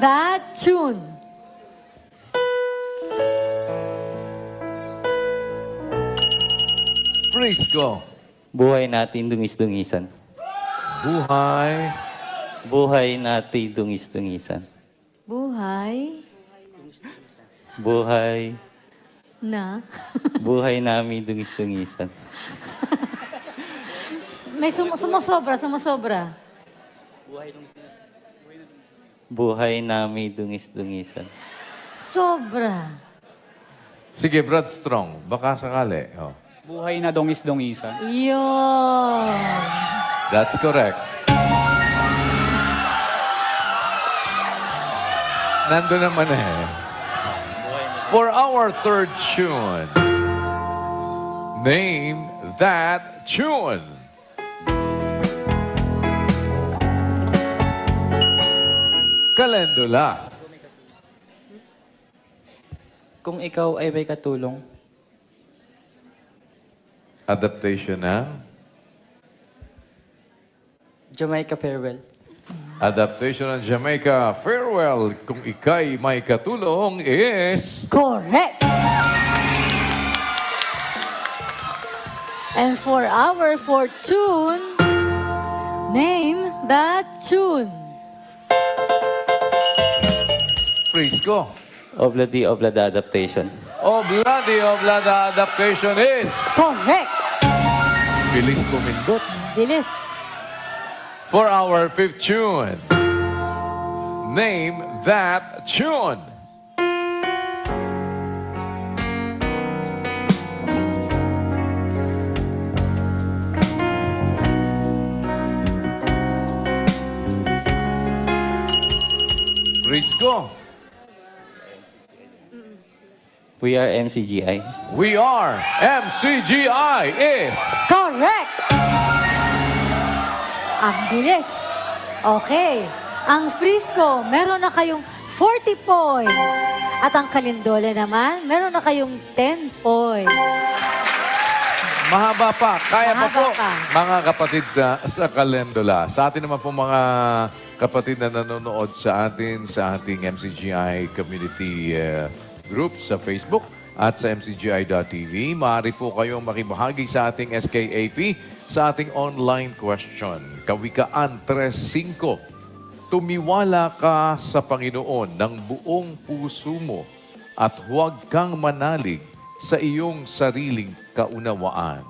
that tune? Frisco. Buhay natin dungis-dungisan. Buhay. Buhay natin dungis-dungisan. Buhay Buhay. na. Buhay namin dungis-dungisan. May sumusobra. Buhay namin dungis-dungisan. Sobra. Sige, Brad Strong. Baka sakali. Oh. Buhay na dongis-dongisan. Yun. That's correct. Nando naman eh. For our third tune, name that tune. Calendula. Kung ikaw ay may katulong, Adaptation ng? Jamaica Farewell. Adaptation ng Jamaica Farewell. Kung ikay may katulong is... Correct. And for our fourth tune, name that tune. Frisco. Obladi Oblada Adaptation. Oblada adaptation is... Correct. Bilis pumindot. Bilis. For our fifth tune, name that tune. Frisco. We are MCGI. We are MCGI is... Correct. Ang bilis. Okay. Ang Frisco, meron na kayong 40 points. At ang Calindola naman, meron na kayong 10 points. Mahaba pa. Kaya pa Mahaba po, pa. mga kapatid sa Calendula. Sa atin naman po mga kapatid na nanonood sa atin sa ating MCGI community group sa Facebook at sa mcgi.tv. Maaari po kayong makibahagi sa ating SKAP sa ating online question. Kawikaan 3.5. Tumiwala ka sa Panginoon ng buong puso mo at huwag kang manalig sa iyong sariling kaunawaan.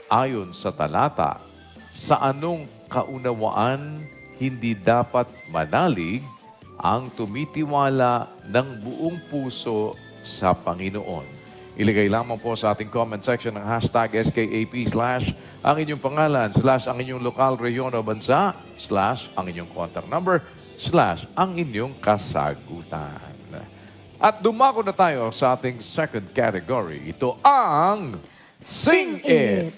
Ayon sa talata, sa anong kaunawaan hindi dapat manalig ang tumitiwala ng buong puso sa Panginoon. Ilagay lamang po sa ating comment section ng hashtag SKAP / ang inyong pangalan / ang inyong lokal, rehiyon o bansa / ang inyong contact number / ang inyong kasagutan. At dumako na tayo sa ating second category. Ito ang Sing It!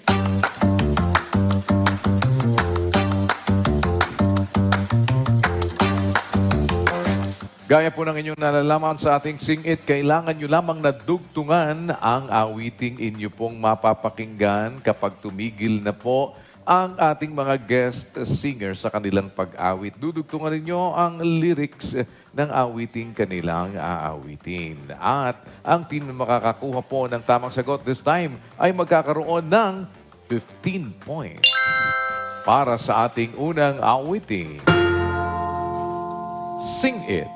Gaya po ng inyong nalalaman sa ating Sing It, kailangan nyo lamang na dugtungan ang awiting inyo pong mapapakinggan kapag tumigil na po ang ating mga guest singer sa kanilang pag-awit. Dudugtungan ninyo ang lyrics ng awiting kanilang aawitin. At ang team na makakakuha po ng tamang sagot this time ay magkakaroon ng 15 points para sa ating unang awiting. Sing It!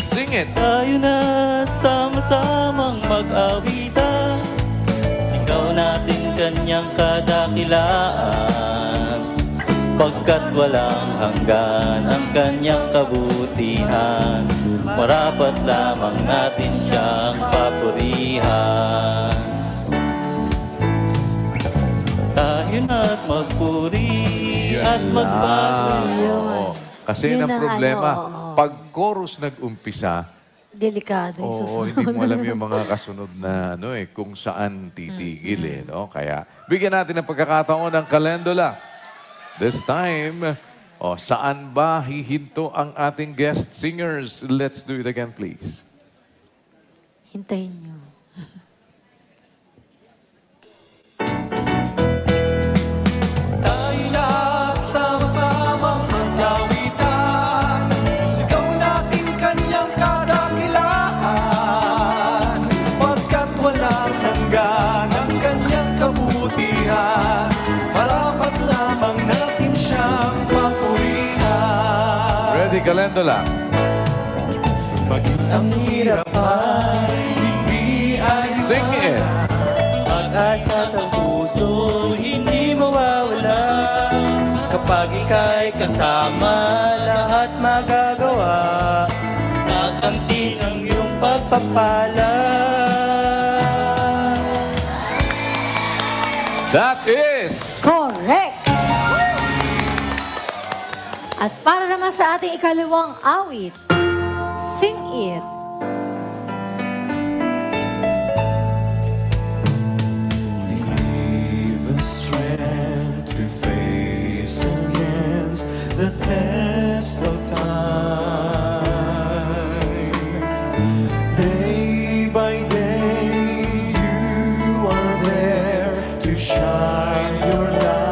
Sing it! Tayo na't sama-samang mag-awitan, sigaw natin kanyang kadakilaan, pagkat walang hanggan ang kanyang kabutihan, marapat lamang natin siyang papurihan. Tayo na't magpuri at magbasa. Oo. Kasi Yun ang ang problema, ano, oo. pag chorus nag-umpisa, Delikado yung oo, susunod. hindi mo alam yung mga kasunod na kung saan titigil no? Kaya bigyan natin ng pagkakataon ng Calendula. This time, saan ba hihinto ang ating guest singers? Let's do it again, please. Hintayin nyo. Calendula. Maging ang hirap ay hindi ay Sing it. Pag-asa sa puso, hindi mawawala. Kapag ika'y kasama, lahat magagawa. Kakamtin ang iyong pagpapala. That is... Correct! At para naman sa ating ikalawang awit, sing it. Give us strength to face against the test of time. Day by day, you are there to shine your light.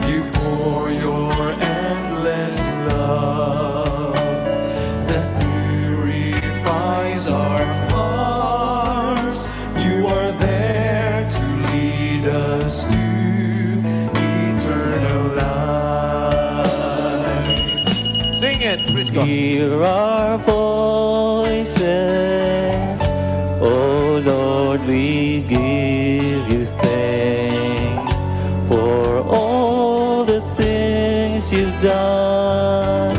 You pour your endless love that purifies our hearts. You are there to lead us to eternal life. Sing it, Frisco. Hear our voices, oh Lord, we give you thanks for all the things you've done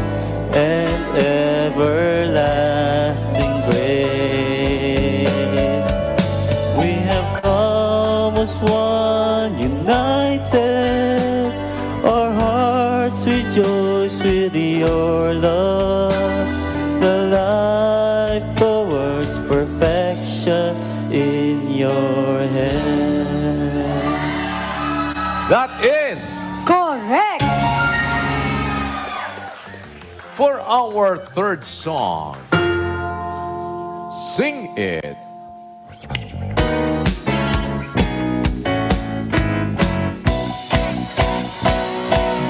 and everlasting grace. We have come as one, united, our hearts rejoice with your love. The life towards perfection in your hand. That is... Correct! For our third song, Sing It.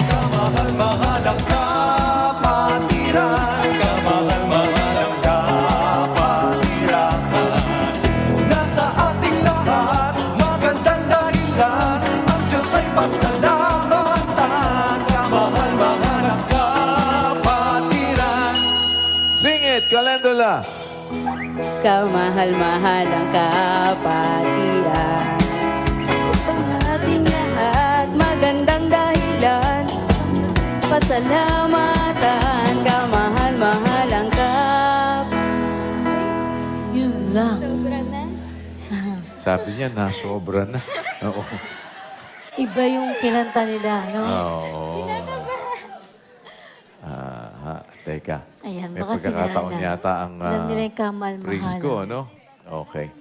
Kamahal-mahal ang kapatiran, kamahal-mahal ang kapatiran. Nasa ating lahat, magandang dahilan, ang Diyos ay pasalamatan. Kamahal-mahal ang kapatiran. Sing it, Calendula. Kamahal-mahal ang kapatiran. Upang ating lahat, magandang dahilan, pasalamatan. Kamahal-mahal ang Yun lang. Sabi niya, nasobra na. Oo. Iba yung kinanta nila, no? Oo. Teka. Ayan, May baka pagkakataon sila na. yata ang Alam nila yung kamal-mahalan. Frisco, no? Okay.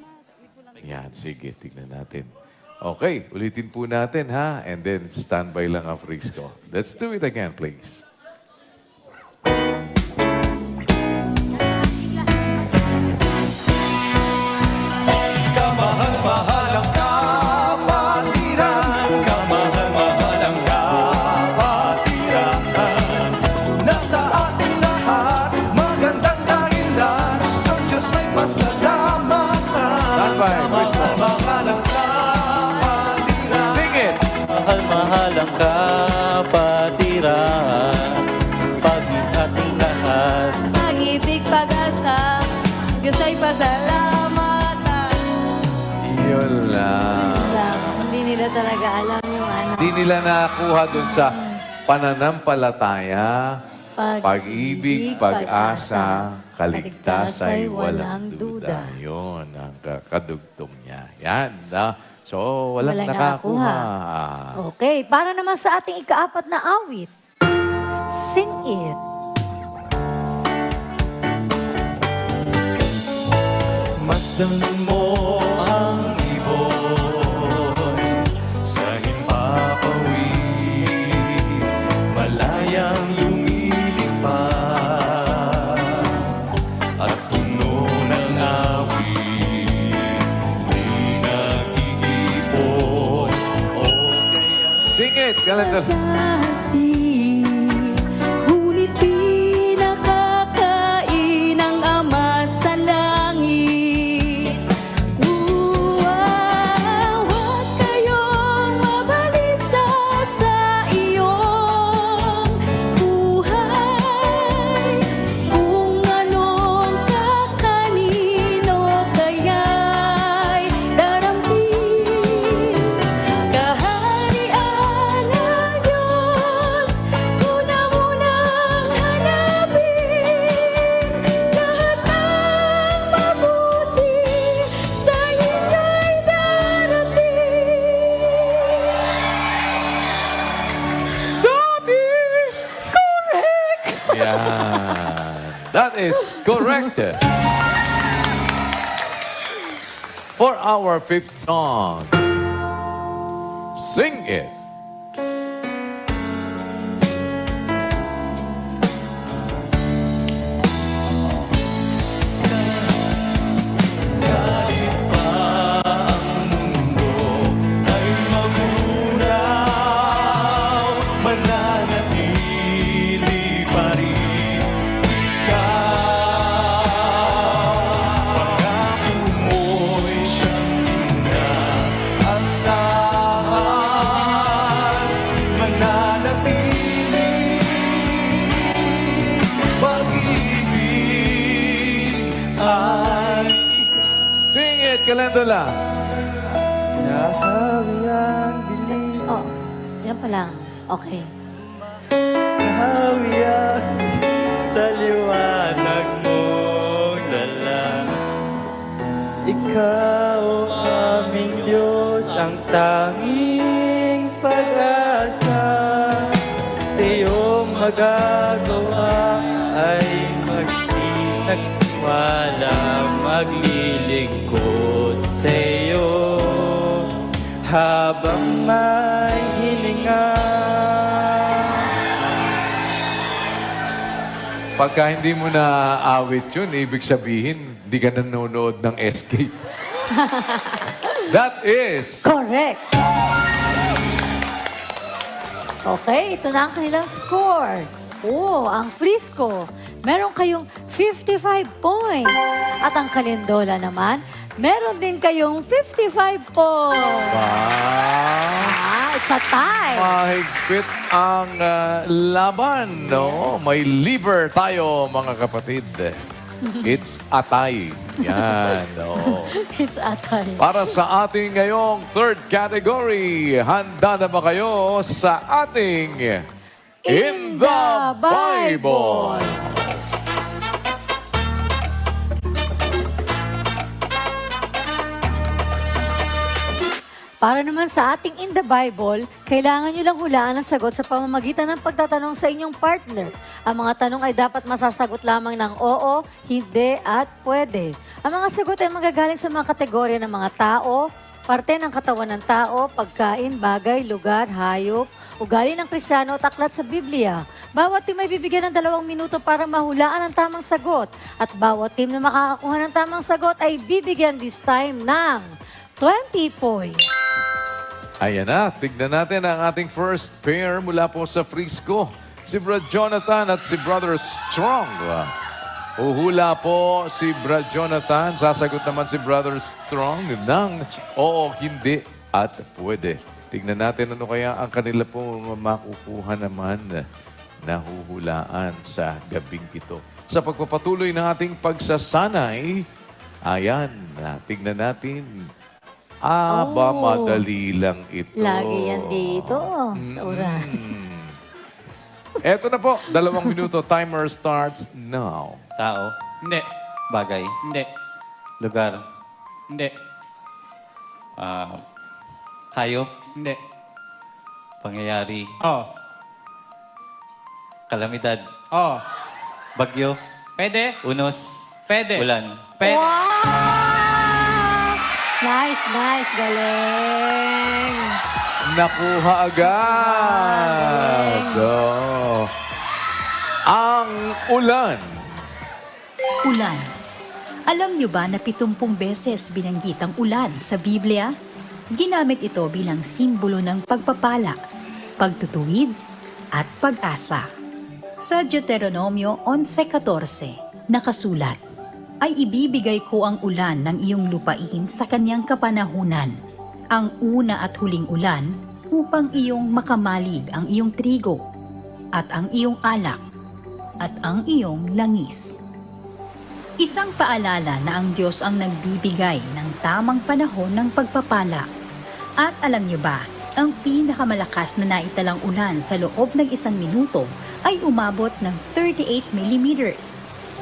Yan, sige, tignan natin. Okay, ulitin po natin, ha? And then, standby lang ang Frisco. Let's do it again, please. Kamahal-mahal ang kapatiran, kamahal-mahal ang kapatiran. Nasa ating lahat, magandang dahilan, ang Diyos ay pasalamatan. Standby, Frisco. Kamahal-mahal ang kapatiran. Sing it! Mahal-mahal ang kapatiran. Pag-ibig ating lahat. pag-ibig, pag-asa, Diyos ay pasalamatan. Yun lang. Yun lang. Hindi nila talaga alam yung ano. Hindi nila nakakuha dun sa pananampalataya, pag-ibig, pag-asa, kaligtas ay walang duda. Yun ang kadugtong niya. Yan. So, walang nakakuha. Okay, para naman sa ating ikaapat na awit, sing it. Masdan mo ang ibon sa himpapawid, malayang lumilipad at puno ng awit, di nag-iipon o kaya Sing it, Calendar. Kasi, ngunit pinakakain ng Ama sa langit. Huwag kayong mabalisa sa iyong Correct. For our fifth song, Sing It. Kahit pa ang mundo ay magunaw, mananatili pa rin ikaw. Pangako mo'y siyang inaasahan, mananatili pag-ibig ay Sing It, Calendula. nahawi ang dilim. Oh, yan pa lang. Okay. Nahawi ang sa liwanag mong dala. Ikaw aming Diyos, ang tanging pag-asa. Sa iyong magagawa ay magtinagwala, maglilingkod sa iyo habang may hilinga. Pagka hindi mo na awit yun, ibig sabihin, hindi ka nanonood ng SK. That is... Correct. Okay, ito na ang kanilang score. Oh, ang Frisco, meron kayong 55 points. At ang Calendola naman, meron din kayong 55 points. Wow! It's a tie. Mahigpit ang laban, no? May liver tayo, mga kapatid. It's atay. Yan, no? It's a tie. Para sa ating ngayong third category, handa na ba kayo sa ating In the Bible? Para naman sa ating In the Bible, kailangan nyo lang hulaan ang sagot sa pamamagitan ng pagtatanong sa inyong partner. Ang mga tanong ay dapat masasagot lamang ng oo, hindi, at pwede. Ang mga sagot ay magagaling sa mga kategorya ng mga tao, parte ng katawan ng tao, pagkain, bagay, lugar, hayop, ugali ng Kristiyano at aklat sa Biblia. Bawat team ay bibigyan ng 2 minuto para mahulaan ang tamang sagot. At bawat team na makakakuha ng tamang sagot ay bibigyan this time ng 20 points. Ayan na, tignan natin ang ating first pair mula po sa Frisco. Si Brad Jonathan at si Brother Strong. Uhula po si Brad Jonathan. Sasagot naman si Brother Strong ng oo, hindi at pwede. Tignan natin ano kaya ang kanila po makukuha naman na huhulaan sa gabing ito. Sa pagpapatuloy ng ating pagsasanay, ayan, tignan natin. Aba, Oh. madali lang ito. Lagi yan dito sa uran. Eto na po, 2 minuto. Timer starts now. Tao, Hindi. bagay, Hindi. lugar, Hindi. hayop, Hindi. pangyayari, Oh. kalamidad, Oh. bagyo, Pwede. unos, Pwede. ulan. Pwede. Wow! Nice, nice. Galing. Nakuha agad. Oh. Ang ulan. Ulan. Alam niyo ba na 70 beses binanggit ang ulan sa Biblia? Ginamit ito bilang simbolo ng pagpapala, pagtutuwid, at pag-asa. Sa Deuteronomio 11:14, nakasulat, ay ibibigay ko ang ulan ng iyong lupain sa kanyang kapanahunan, ang una at huling ulan upang iyong makamalig ang iyong trigo, at ang iyong alak, at ang iyong langis. Isang paalala na ang Diyos ang nagbibigay ng tamang panahon ng pagpapala. At alam niyo ba, ang pinakamalakas na naitalang ulan sa loob ng 1 minuto ay umabot ng 38 millimeters.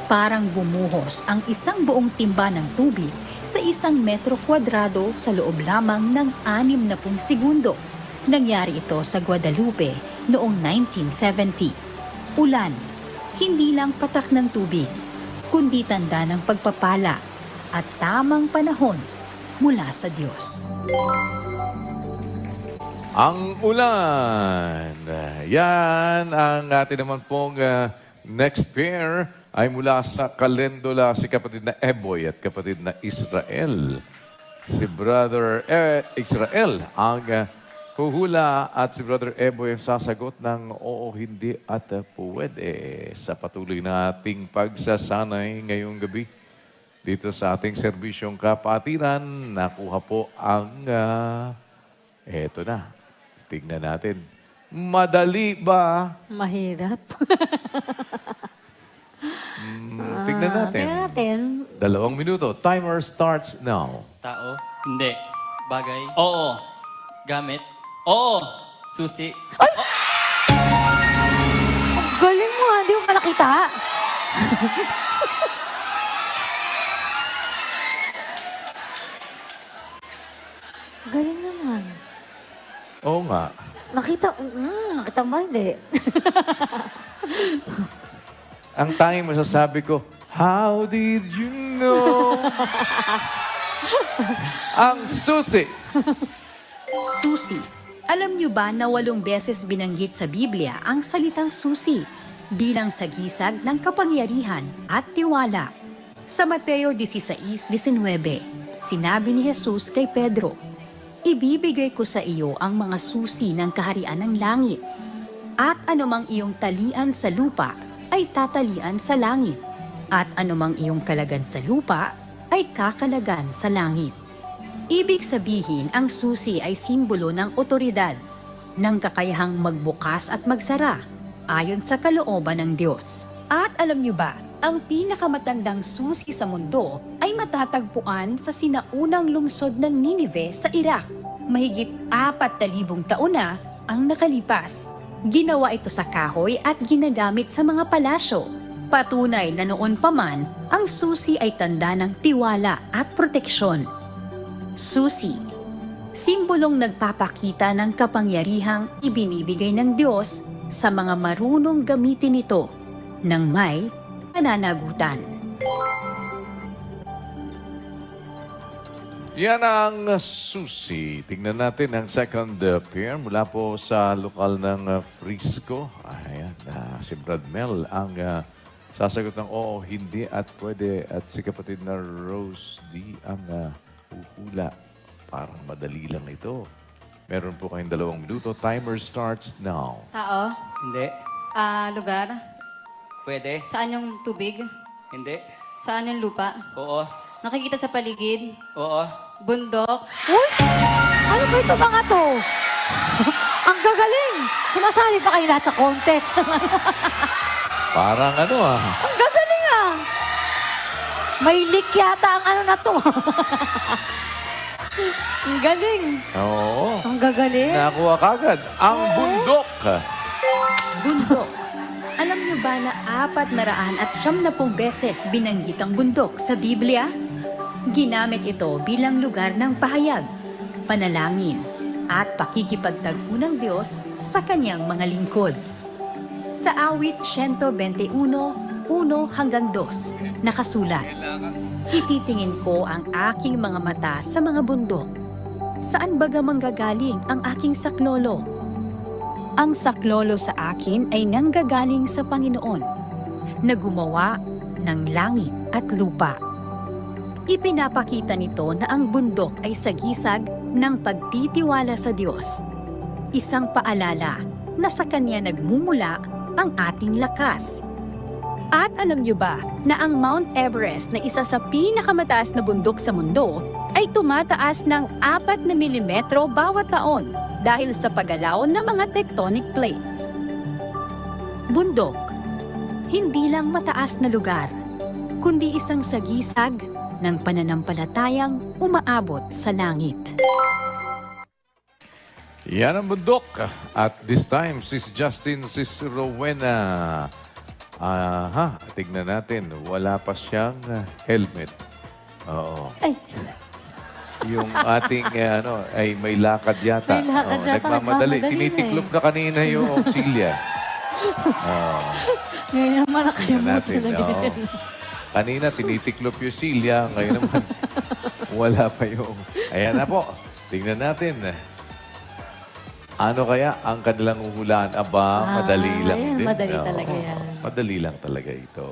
Parang bumuhos ang isang buong timba ng tubig sa 1 metro kwadrado sa loob lamang ng 60 segundo. Nangyari ito sa Guadalupe noong 1970. Ulan, hindi lang patak ng tubig, kundi tanda ng pagpapala at tamang panahon mula sa Diyos. Ang ulan. Yan ang atin naman pong next pair ay mula sa Calendula, si kapatid na Eboy at kapatid na Israel. Si Brother Israel ang huhula at si Brother Eboy ang sasagot ng oo, hindi at pwede sa patuloy na ating pagsasanay ngayong gabi. Dito sa ating serbisyong kapatiran, nakuha po ang eto na. Tingnan natin. Madali ba? Mahirap. Tingnan natin. Tingnan natin. 2 minuto. Timer starts now. Tao? Hindi. Bagay? Oo. Gamit? Oo. Susi? Galing mo, hindi mo pa nakita. Galing naman. Oo nga. Nakita mo ba? Hindi. Ang tanging masasabi ko, how did you know? Ang susi. Susi. Alam niyo ba na 8 beses binanggit sa Biblia ang salitang susi bilang sagisag ng kapangyarihan at tiwala? Sa Mateo 16:19, sinabi ni Jesus kay Pedro, ibibigay ko sa iyo ang mga susi ng kaharian ng langit, at anumang iyong talian sa lupa ay tatalian sa langit, at anumang iyong kalagan sa lupa ay kakalagan sa langit. Ibig sabihin, ang susi ay simbolo ng otoridad, ng kakayahang magbukas at magsara, ayon sa kalooban ng Diyos. At alam niyo ba, ang pinakamatandang susi sa mundo ay matatagpuan sa sinaunang lungsod ng Ninive sa Iraq. Mahigit 4,000 taon na ang nakalipas. Ginawa ito sa kahoy at ginagamit sa mga palasyo. Patunay na noon pa man, ang susi ay tanda ng tiwala at proteksyon. Susi, simbolong nagpapakita ng kapangyarihang ibinibigay ng Diyos sa mga marunong gamitin ito ng may pananagutan. Yan ang susi. Tingnan natin ang second pair mula po sa lokal ng Frisco. Ayan, si Brad Mel ang sasagot ng oo, hindi at pwede. At si kapatid na Rose D ang huhula. Parang madali lang ito. Meron po kayong 2 minuto. Timer starts now. Tao? Hindi. Lugar? Pwede? Saan yung tubig? Hindi. Saan yung lupa? Oo. Nakikita sa paligid? Oo. Bundok? Uy! Ano ba ito mga to? Ang gagaling! Sumasali pa kayo lahat sa contest. Parang ano Ang gagaling ah! May leak yata ang ano na to. Ang galing. Oo. Ang gagaling. Nakuha kagad. Ang bundok. Bundok. Alam niyo ba na 470 beses binanggit ang bundok sa Biblia? Ginamit ito bilang lugar ng pahayag, panalangin, at pakikipagtagpo ng Diyos sa kanyang mga lingkod. Sa awit 121, 1-2, nakasulat, ititingin ko ang aking mga mata sa mga bundok. Saan baga manggagaling ang aking saklolo? Ang saklolo sa akin ay nanggagaling sa Panginoon, na gumawa ng langit at lupa. Ipinapakita nito na ang bundok ay sagisag ng pagtitiwala sa Diyos. Isang paalala na sa Kanya nagmumula ang ating lakas. At alam niyo ba na ang Mount Everest na isa sa pinakamataas na bundok sa mundo ay tumataas ng 4 na milimetro bawat taon dahil sa paggalaw ng mga tectonic plates. Bundok, hindi lang mataas na lugar, kundi isang sagisag ng pananampalatayang umaabot sa langit. Yan ang bundok. At this time, Sis Justin, Sis Rowena. Tignan natin. Wala pa siyang helmet. Oo. Ay. Yung ating ay may lakad yata. May lakad yata, Nagmamadali. nagmamadali Tinitiklop na kanina yung auxilia. Ngayon naman Tignan natin. nakalimutan na Oo. ganyan. Kanina, tinitiklop yung silya. Ngayon naman, wala pa yung... Ayan na po. Tingnan natin. Ano kaya ang kanilang uhulaan? Aba, madali lang ayan, din. madali Oo, talaga yan. Madali lang talaga ito.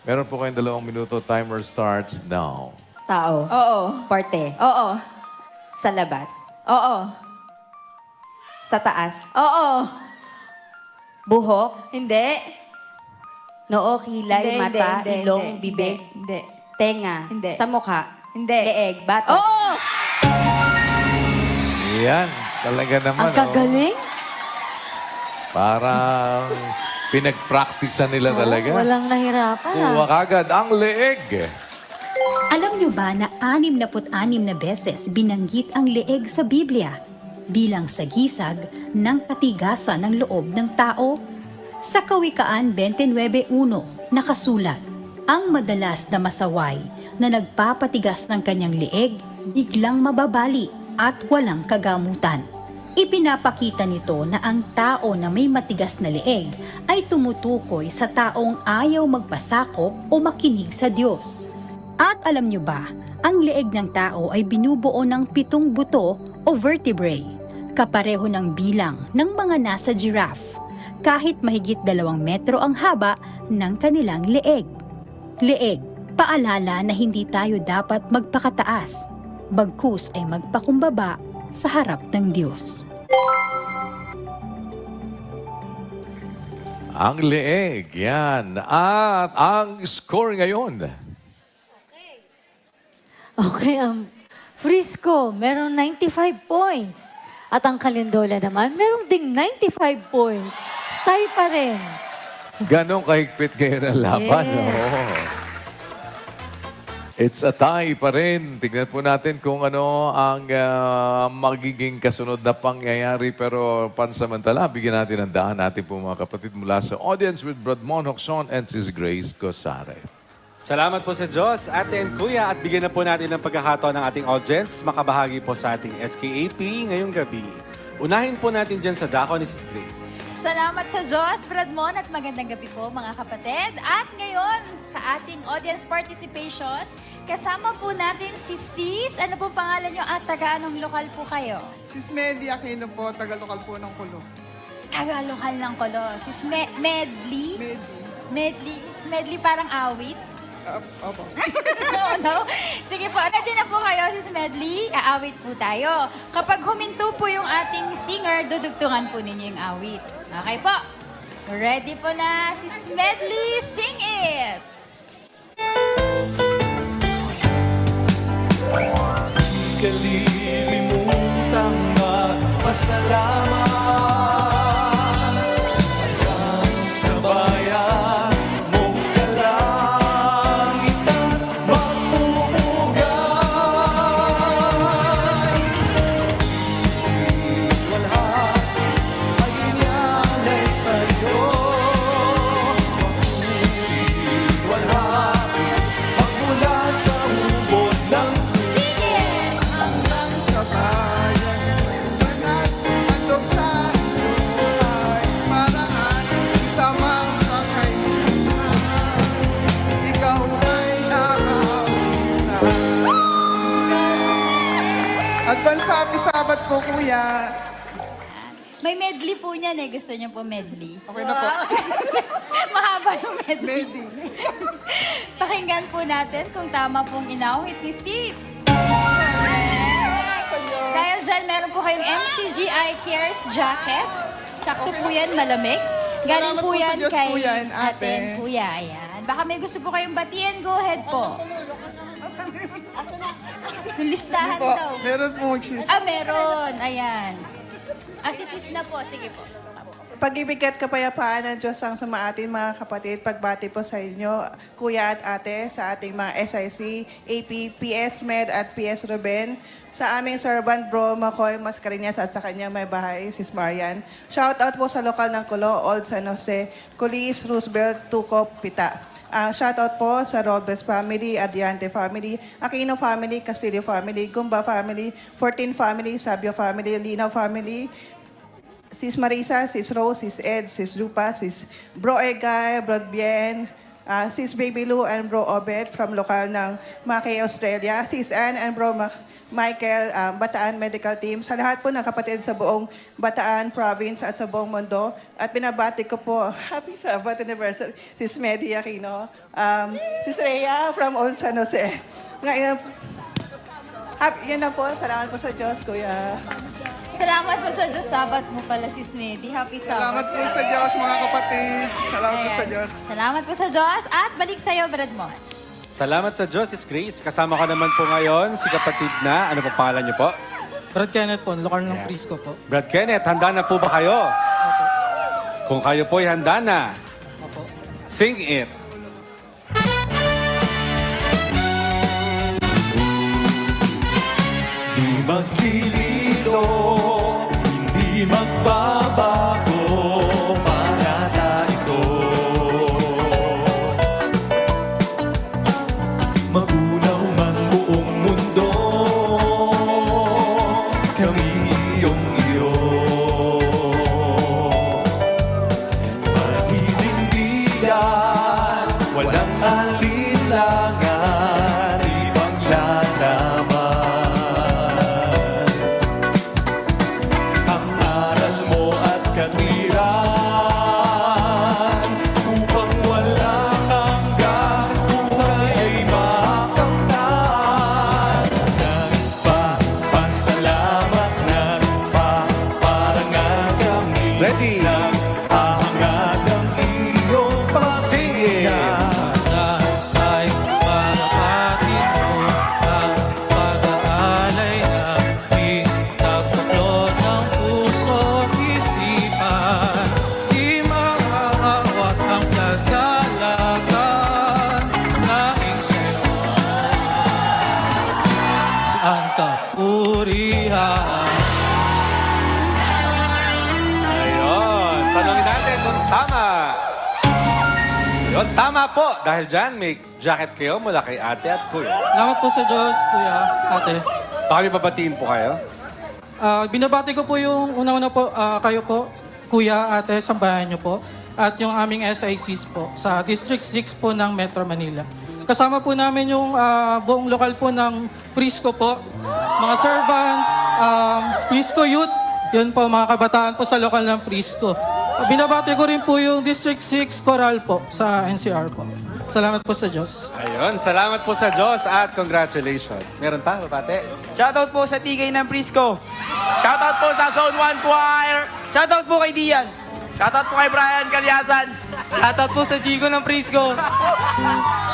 Meron po kayong 2 minuto. Timer starts now. Tao. Oo. Parte. Oo. Sa labas. Oo. Sa taas. Oo. Buhok. Hindi. Noo, kilay, mata, ilong, bibig. Hindi. Tenga. Hindi. Sa mukha. Hindi. Leeg. Bato. Oo. Yan. Talaga naman. Ang kagaling. Parang pinag-practicean nila talaga. Walang nahirapan. Kuha kagad ang leeg. Alam niyo ba na 66 na beses binanggit ang leeg sa Biblia bilang sagisag ng katigasan ng loob ng tao? Sa Kawikaan 29:1 nakasulat, ang madalas na masaway na nagpapatigas ng kanyang leeg, biglang mababali at walang kagamutan. Ipinapakita nito na ang tao na may matigas na leeg ay tumutukoy sa taong ayaw magpasakop o makinig sa Diyos. At alam niyo ba, ang leeg ng tao ay binubuo ng 7 buto o vertebrae, kapareho ng bilang ng mga nasa giraffe, kahit mahigit 2 metro ang haba ng kanilang leeg. Leeg, paalala na hindi tayo dapat magpakataas, bagkus ay magpakumbaba sa harap ng Diyos. Ang leeg, yan. At ang score ngayon. Okay, Frisco, meron 95 points. At ang Kalendola naman, meron ding 95 points. Tayo pa rin. Ganon kahigpit kayo ng laban. Yes. Oo. It's a tie pa rin. Tignan po natin kung ano ang magiging kasunod na pangyayari. Pero pansamantala, bigyan natin ang daan natin po mga kapatid mula sa audience with Brad Mon Hocson and Sis Grace Cosare. Salamat po sa Diyos, ate and kuya, at bigyan na po natin ng pagkakataon ng ating audience makabahagi po sa ating SKAP ngayong gabi. Unahin po natin dyan sa dako ni Sis Grace. Salamat sa Diyos, Bradmon, at magandang gabi po mga kapatid. At ngayon, sa ating audience participation, kasama po natin si Sis. Ano po pangalan nyo at taga-anong lokal po kayo? Sis Medi Aquino po, taga-lokal po ng Kulo. Taga-lokal ng Kulo. Sis Medley? Medley parang awit? Opo. No? Sige po, ready na po kayo, Sis Medley. Aawit po tayo. Kapag huminto po yung ating singer, dudugtungan po ninyo yung awit. Okay po. Ready po na, Sis Medley. Sing it! Kalilimutang magpasalamat hanggang sa bayan mong kalangitan magpupugay. Wala ay inalay sa'yo, wala magmula sa ubod ng Sa bayan, banat, handog sa iyo ay paraan sa mga kakailangan. Ikaw ay naaawitan. Advance happy Sabat po, kuya. May medley po niyan eh. Gusto niyo po medley? Okay na po. Mahaba yung medley. Pakinggan po natin kung tama pong inawit ni Sis. Dahil dyan, meron po kayong MCGI Cares Jacket. Sakto po yan, malamig. Galing Salamat po po sa yan Diyos kay po yan, ate. ating kuya. Ayan. Baka may gusto po kayong batiin, go ahead po. Yung listahan Po, daw. meron po cheese. Meron. Ayan. Si Sis na po. Sige po. Pag-ibig at kapayapaan ng Diyos ang sumaatin mga kapatid. Pagbati po sa inyo, kuya at ate, sa ating mga SIC, AP, PS Med at PS Ruben. Sa aming servant bro, Makoy Mascareñas at sa kanyang may bahay, Sis Marian. Shout out po sa lokal ng Kulo, Old San Jose, Culis, Roosevelt, Tucop, Pita. Shout out po sa Robles family, Adiante family, Aquino family, Castillo family, Gumba family, 14 family, Sabio family, Linaw family, Sis Marisa, Sis Rose, Sis Ed, Sis Lupa, Sis Bro Egay, Brod Bien, Sis Baby Lou and Bro Obed from lokal ng Mackay, Australia. Sis Ann and Bro Michael, Bataan Medical Team. Sa lahat po ng kapatid sa buong Bataan Province at sa buong mundo. At binabati ko po, happy Sabbath anniversary, Sis Medi Aquino. Sis Rhea from Old San Jose. Ngayon, yun na po. Salamat po sa Diyos, Kuya. Salamat po sa Diyos. Sabat mo pala, Sis Medi. Happy Sabbath. Salamat po sa Diyos, mga kapatid. Salamat po sa Diyos. Salamat po sa Diyos. At balik sa'yo, Brad mo. Salamat sa Diyos, Sis Grace. Kasama ko naman po ngayon si kapatid na, ano po pangalan niyo po? Brad Kenneth po, lokal ng Frisco po. Brad Kenneth, handa na po ba kayo? Opo. Kung kayo po'y handa na, Opo. sing it. Di maglilito, hindi magbabago, parata ito. Magunaw man buong mundo, kami iyong-iyo. Paninindigan, walang alinlangan, ibang lalaman. Tama po. Dahil dyan, may jacket kayo mula kay ate at kuya. Salamat po sa Diyos, Kuya, ate. Baka may babatiin po kayo? Binabati ko po yung una-una po, kayo po, Kuya, ate, sambahan niyo po. At yung aming SICs po sa District 6 po ng Metro Manila. Kasama po namin yung buong lokal po ng Frisco po. Mga servants, Frisco Youth, yun po, mga kabataan po sa lokal ng Frisco. Binabati ko rin po yung District 6 Coral po sa NCR po. Salamat po sa Diyos. Ayun, salamat po sa Diyos at congratulations. Meron pa, babate? Shoutout po sa TK ng Frisco. Shoutout po sa Zone 1 Choir. Shoutout po kay Dian. Shoutout po kay Brian Calyasan. Shoutout po sa Chico ng Frisco.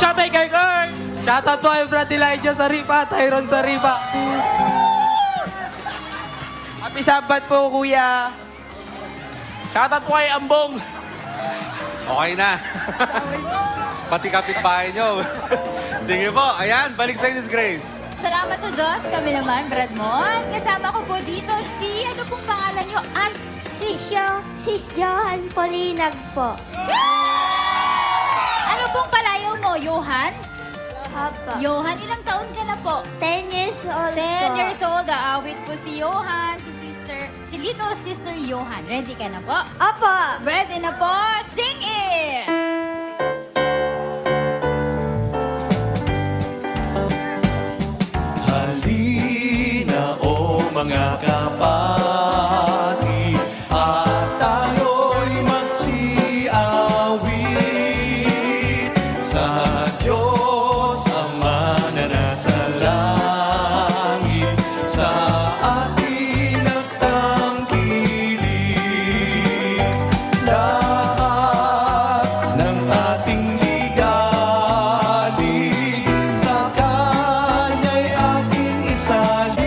Shoutout kay Kurt. Shoutout po kay Brad Elijah Saripa, Tyron Saripa. Happy Sabbath po, Kuya. Shoutout po kay Ambong. Okay na. Pati kapitbahay nyo. Sige po, ayan, balik sa Sis Grace. Salamat sa Diyos. Kami naman, Brad Mon. Kasama ko po dito si, ano pong pangalan nyo? Sis Johan Polinag po. Ano pong palayaw mo, Johan? Apa. Johan, ilang taon ka na po? 10 years old 10 po. years old. Aawit po si Johan, si little sister Johan. Ready ka na po? Apa. Ready na po. Sing it! Halina o mga kapatid, at tayo'y magsiawit sa Diyos Ama na nasa langit, sa ating nagtangkilik. Lahat ng ating ligalig sa Kanya'y ating isalin.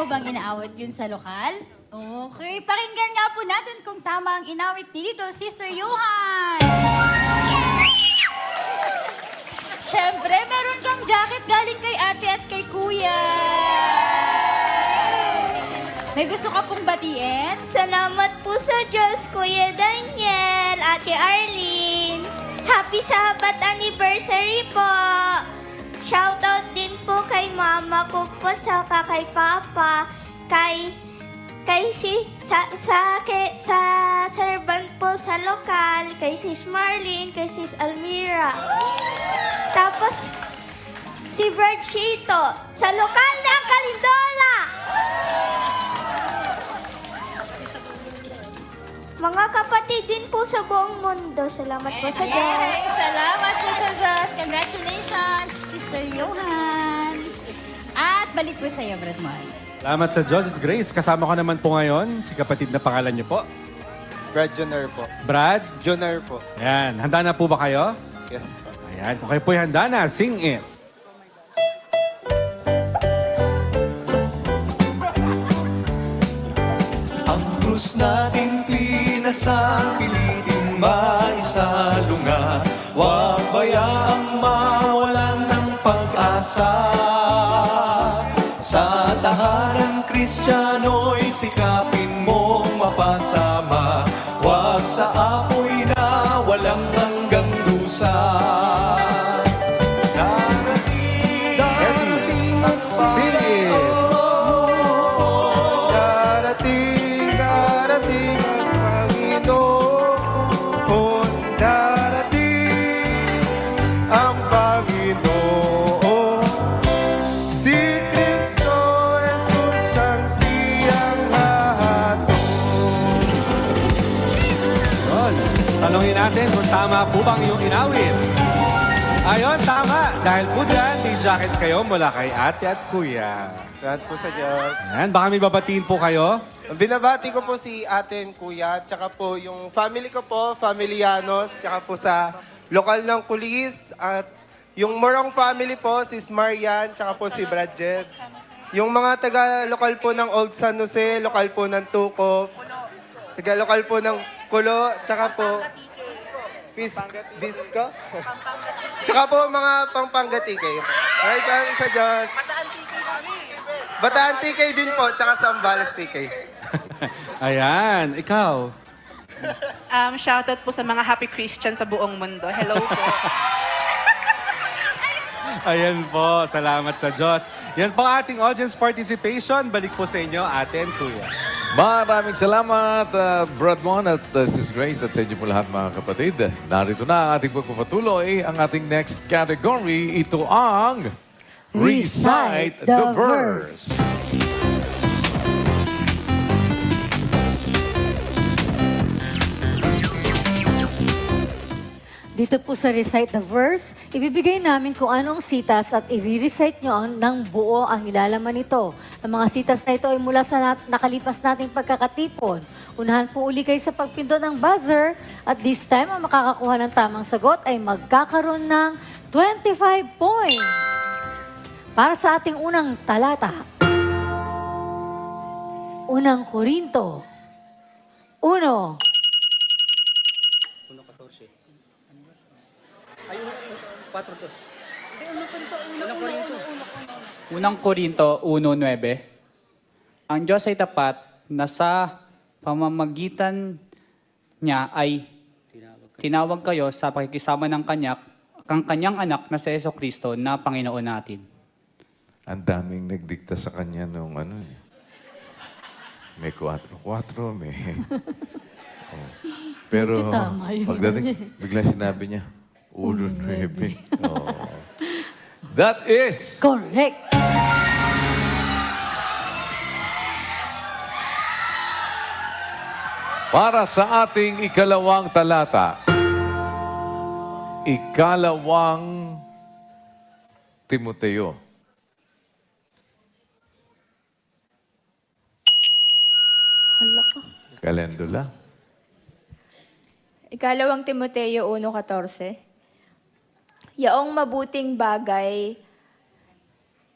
bang inaawit yun sa lokal? Okay, pakinggan nga po natin kung tama ang inawit ni Little Sister Johan. Siyempre, meron kang jacket galing kay ate at kay kuya. May gusto ka pong batiin? Salamat po sa Diyos, Kuya Daniel, Ate Arlene. Happy Sabat Anniversary po! Shoutout din po kay mama ko po, saka kay papa, kay sa servant po sa lokal, kay Sis Marlene, kay Sis Almira. Tapos, si Brad Chito, sa lokal ng Kalindola. Mga kapatid din po sa buong mundo, salamat po sa Diyos. Yes, salamat po sa Diyos. Congratulations, Sister Johan. At balik po sa iyo, Brad Mon. Salamat sa Diyos, Grace. Kasama ko naman po ngayon, si kapatid na pangalan niyo po. Brad Joner po. Brad? Joner po. Ayan, handa na po ba kayo? Yes. Ayan, kung kayo po'y handa na, sing it. Ang krus nating pinasang piliting maisalunga, huwag bayaang mawalan ng pag-asa. Sa tahanang Kristiyano'y sikapin mong mapasama, huwag sa apoy na walang hanggang dusa. Darating ang Panginoon, darating ang Panginoon, darating ang Panginoon. Si Kristo Jesus ang siyang hahatid. Yun. Tanungin natin kung tama po bang iyong inawit. Ayon, tama. Dahil po dyan, may jacket kayo mula kay ate at kuya. Salamat po sa Diyos. Ayan, baka may babatiin po kayo. Binabati ko po si ate and kuya, tsaka po yung family ko po, Familianos, tsaka po sa lokal ng Kulis, at yung Morong family po, si Marian, tsaka po si Brad Jeb. Yung mga taga-lokal po ng Old San Jose, lokal po ng Tucop, taga-lokal po ng Kulo, tsaka po Bisco. Tsaka po mga Pampanga TK. Right, sa Diyos. Bataan TK din po, tsaka Sambales TK. Ayan, ikaw. Shoutout po sa mga happy Christian sa buong mundo. Hello po. Ayan po, salamat sa Diyos. Yan po ating audience participation. Balik po sa inyo, ate and kuya. Maraming salamat, Brad Mon at Sis Grace at sa inyo po lahat mga kapatid. Narito na ang ating pagpapatuloy. Ang ating next category, ito ang Recite the Verse. Dito po sa Recite the Verse, ibibigay namin kung anong sitas at i-recite nyo ng buo ang ilalaman nito. Ang mga sitas na ito ay mula sa nakalipas nating pagkakatipon. Unahan po uli kayo sa pagpindot ng buzzer at this time ang makakakuha ng tamang sagot ay magkakaroon ng 25 points. Para sa ating unang talata, Unang Korinto 1. Unang Korinto 1:9. Ang Diyos ay tapat na sa pamamagitan niya ay tinawag kayo sa pakikisama ng kanyang anak na si Jesucristo na Panginoon natin. Ang daming nagdikta sa kanya nung may 4-4, may... oh. Pero tama yun. pagdating, biglang sinabi niya, 1-9. Oh. That is... Correct. Para sa ating ikalawang talata, ikalawang Timoteo. Kalendula. Ikalawang Timoteo 1:14. Yaong mabuting bagay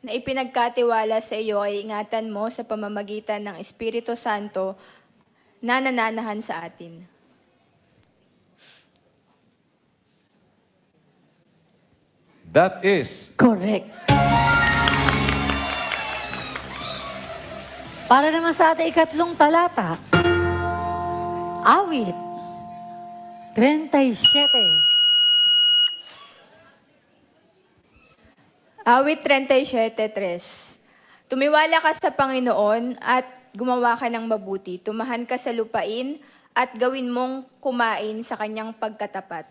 na ipinagkatiwala sa iyo ay ingatan mo sa pamamagitan ng Espiritu Santo na nananahan sa atin. That is correct. Para naman sa ating ikatlong talata, awit 37. Awit 37:3. Tumiwala ka sa Panginoon at gumawa ka ng mabuti. Tumahan ka sa lupain at gawin mong kumain sa kanyang pagkatapat.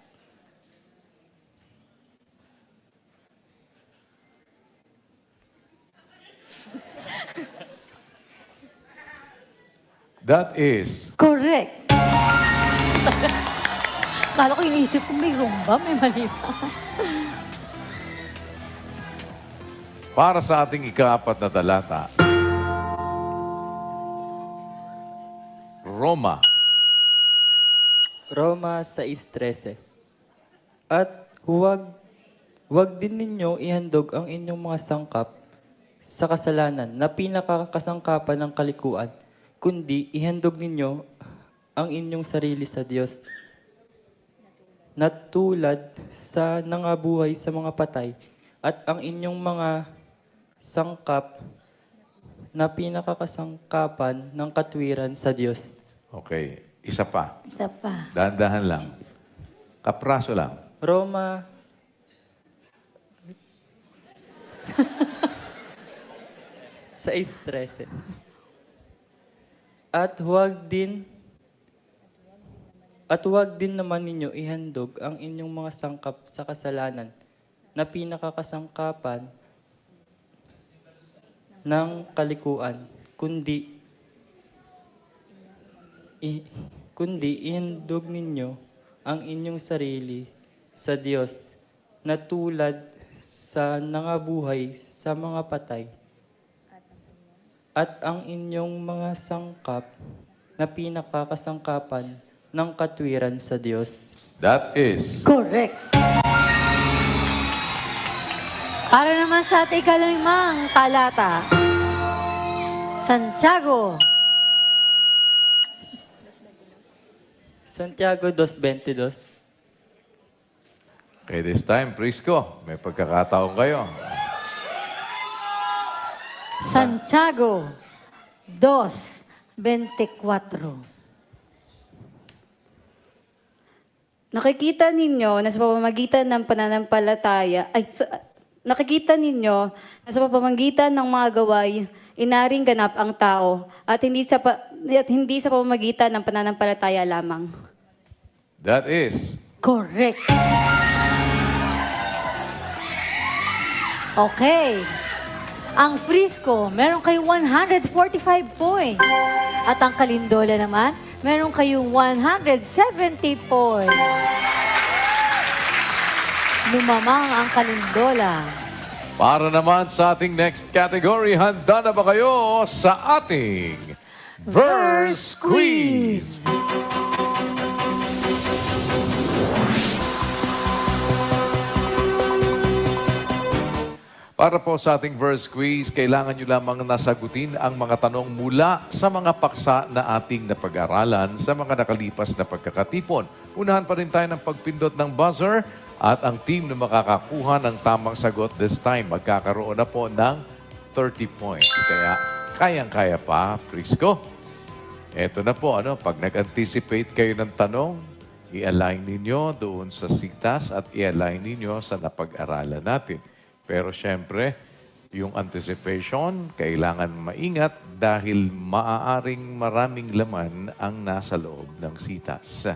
That is correct. Kala ko iniisip ko may rumba, may mali pa. para sa ating ikaapat na talata. Roma. Roma 6:13. At huwag din ninyo ihandog ang inyong mga sangkap sa kasalanan na pinakakasangkapan ng kalikuan, kundi ihandog ninyo ang inyong sarili sa Diyos na tulad sa nangabuhay sa mga patay at ang inyong mga sangkap na pinakakasangkapan ng katwiran sa Diyos. Okay. Isa pa. Isa pa. Dahan-dahan lang. Kapraso lang. Roma. Sa 6:13. At huwag din naman ninyo ihandog ang inyong mga sangkap sa kasalanan na pinakakasangkapan ng kalikuan, kundi ihandog ninyo ang inyong sarili sa Diyos na tulad sa nangabuhay sa mga patay at ang inyong mga sangkap na pinakakasangkapan ng katwiran sa Diyos. That is correct. Para naman sa ating ikalimang talata, Santiago. Santiago 2:22. Okay, this time, Prisco, may pagkakataon kayo. Santiago 2:24. Nakikita ninyo na sa pamamagitan ng pananampalataya, nakikita ninyo na sa pamamagitan ng mga gaway, inaring ganap ang tao at hindi sa pamamagitan ng pananampalataya lamang. That is correct. Okay. Ang Frisco, meron kayong 145 points. At ang Kalindola naman, meron kayong 170 points. Lumamang ang Kalindola. Para naman sa ating next category, handa na ba kayo sa ating Verse Quiz? Para po sa ating verse quiz, kailangan nyo lamang nasagutin ang mga tanong mula sa mga paksa na ating napag-aralan sa mga nakalipas na pagkakatipon. Unahan pa rin tayo ng pagpindot ng buzzer at ang team na makakakuha ng tamang sagot this time magkakaroon na po ng 30 points. Kaya kayang-kaya pa, Frisco. Eto na po, pag nag-anticipate kayo ng tanong, i-align ninyo doon sa sitas at i-align ninyo sa napag-aralan natin. Pero syempre, yung anticipation, kailangan maingat dahil maaaring maraming laman ang nasa loob ng sitas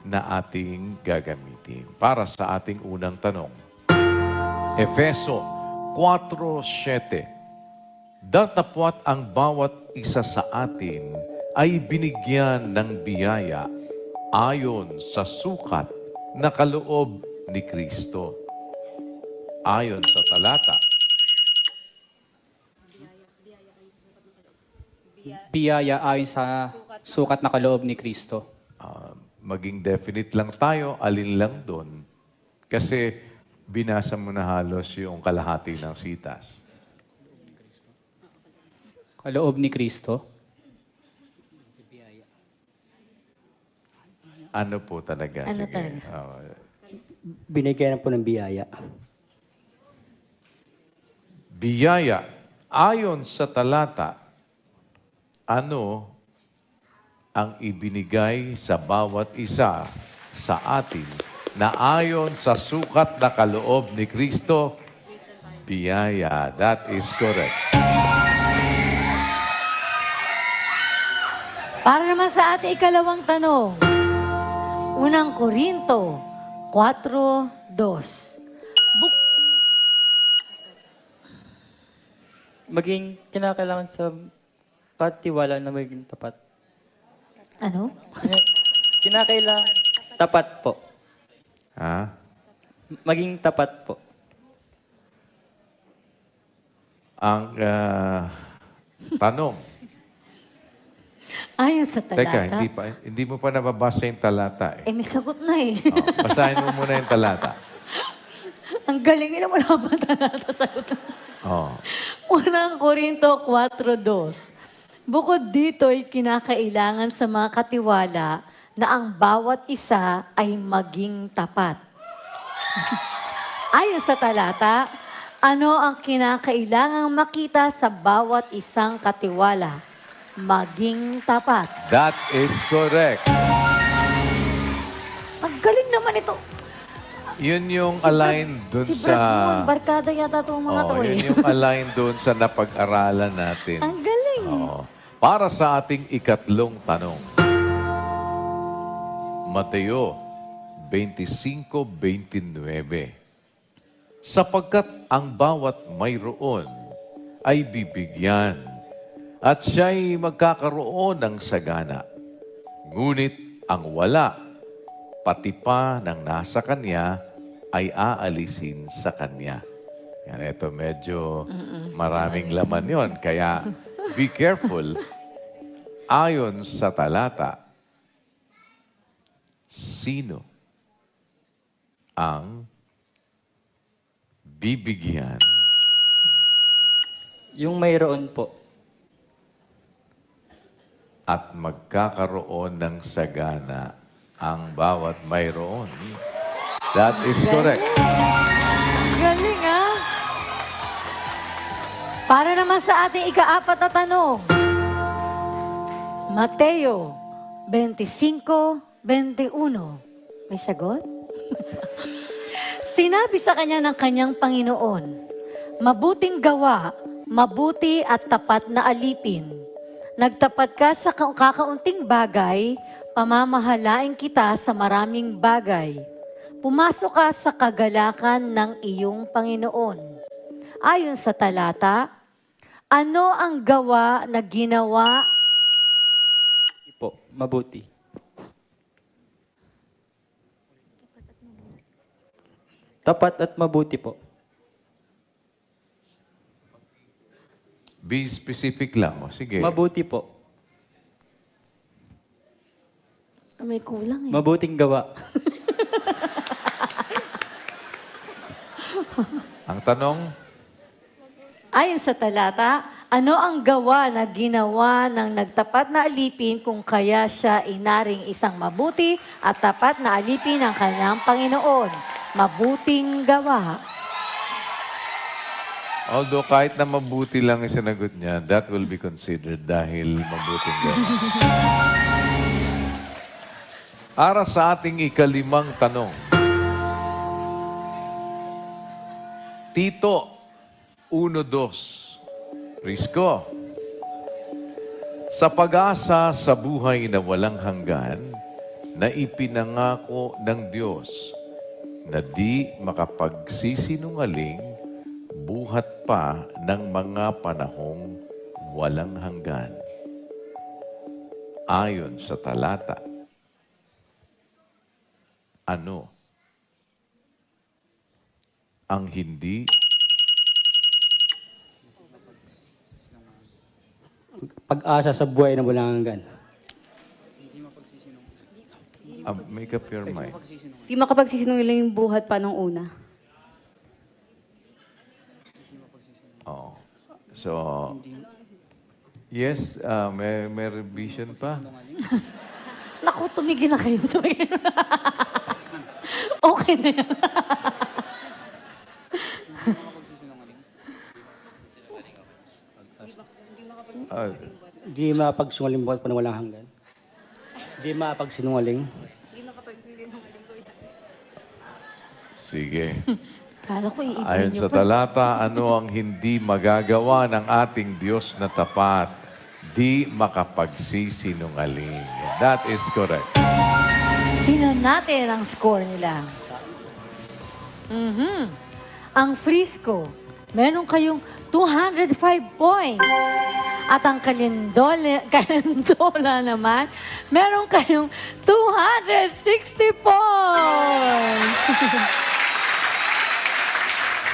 na ating gagamitin. Para sa ating unang tanong, Efeso 4:7. Datapwat ang bawat isa sa atin ay binigyan ng biyaya ayon sa sukat na kaloob ni Kristo. Ayon sa talata. Biyaya ayon sa sukat na kaloob ni Kristo. Maging definite lang tayo, alin lang doon. Kasi binasa mo na halos yung kalahati ng sitas. kaloob ni Kristo. Ano po talaga? Ano Sige. talaga? Binigyan po ng biyaya. Biyaya. Ayon sa talata, ano ang ibinigay sa bawat isa sa atin na ayon sa sukat na kaloob ni Kristo? Biyaya. That is correct. Para naman sa ating ikalawang tanong. Unang Korinto 4:2. Maging kinakailangan sa katiwala na maging tapat. Ano? Kinakailangan tapat po. Ha? Maging tapat po. Ang tanong. Ayon sa talata. Teka, hindi mo pa nababasa yung talata eh. May sagot na eh. Basahin mo muna yung talata. Ang galing nila, wala pa talata sagot. Oh. Unang Korinto 4:2. Bukod dito ay kinakailangan sa mga katiwala na ang bawat isa ay maging tapat. Ayon sa talata, ano ang kinakailangang makita sa bawat isang katiwala? Maging tapat. That is correct. Ang galing naman ito. Yun yung align dun Si sa... Brad Moon, barkada yata itong mga to yun eh. yung align dun sa napag-aralan natin. Ang galing. Para sa ating ikatlong tanong. Mateo 25:29. Sapagkat ang bawat mayroon ay bibigyan at siya'y magkakaroon ng sagana. Ngunit ang wala, pati pa ng nasa kanya, ay aalisin sa kanya. Yan, ito medyo maraming laman yon. Kaya be careful. Ayon sa talata, sino ang bibigyan? Yung mayroon po. At magkakaroon ng sagana ang bawat mayroon. That is correct. Galing ah. Para naman sa ating ikaapat na tanong. Mateo 25:21. May sagot? Sinabi sa kanya ng kanyang Panginoon, mabuting gawa, mabuti at tapat na alipin. Nagtapat ka sa kakaunting bagay, pamamahalain kita sa maraming bagay. Pumasok ka sa kagalakan ng iyong Panginoon. Ayon sa talata, ano ang gawa na ginawa? Po, mabuti. Tapat at mabuti po. Be specific lang. O, sige. Mabuti po. May kulang eh. Mabuting gawa. Ang tanong, Ayon sa talata, ano ang gawa na ginawa ng nagtapat na alipin kung kaya siya inaring isang mabuti at tapat na alipin ng kanyang Panginoon? Mabuting gawa. although kahit na mabuti lang yung sinagot niya, that will be considered dahil mabuting gawa. Para sa ating ikalimang tanong. Tito 1:2. Risco. Sa pag-asa sa buhay na walang hanggan, na ipinangako ng Diyos na di makapagsisinungaling buhat pa ng mga panahong walang hanggan. Ayon sa talata, ano ang hindi Pag-asa sa buhay na walang hanggan. make up your mind. Di makapagsisinungaling yung buhat pa nung una. Oh. So, Yes, may revision pa. Naku, tumigil na kayo. Okay na yan. Di mapagsinungaling po na walang hanggan. Di mapagsinungaling. Sige. Kala ko iibig Ayon niyo sa pa. talata, ano ang hindi magagawa ng ating Diyos na tapat? Di makapagsisinungaling. That is correct. Tingnan natin ang score nila. Ang Frisco, meron kayong 205 points. At ang Kalendola naman, meron kayong 260 points.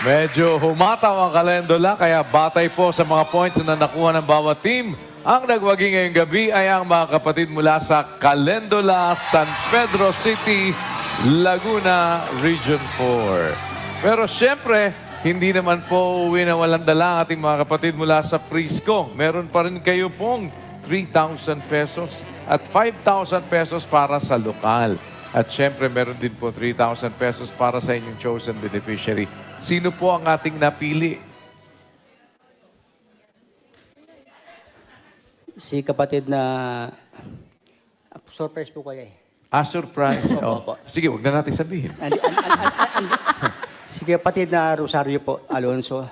Medyo humataw ang Kalendola, kaya batay po sa mga points na nakuha ng bawat team. Ang nagwagi ngayong gabi ay ang mga kapatid mula sa Kalendola, San Pedro City, Laguna, Region 4. Pero siyempre, hindi naman po uwi na walang dala ang ating mga kapatid mula sa Frisco. Meron pa rin kayo pong 3,000 pesos at 5,000 pesos para sa lokal. At siyempre, meron din po 3,000 pesos para sa inyong chosen beneficiary. Sino po ang ating napili? Si kapatid na... Surprise po kayo eh. Surprise. Oh. Sige, huwag na natin sabihin. Si kapatid na Rosario po, Alonso.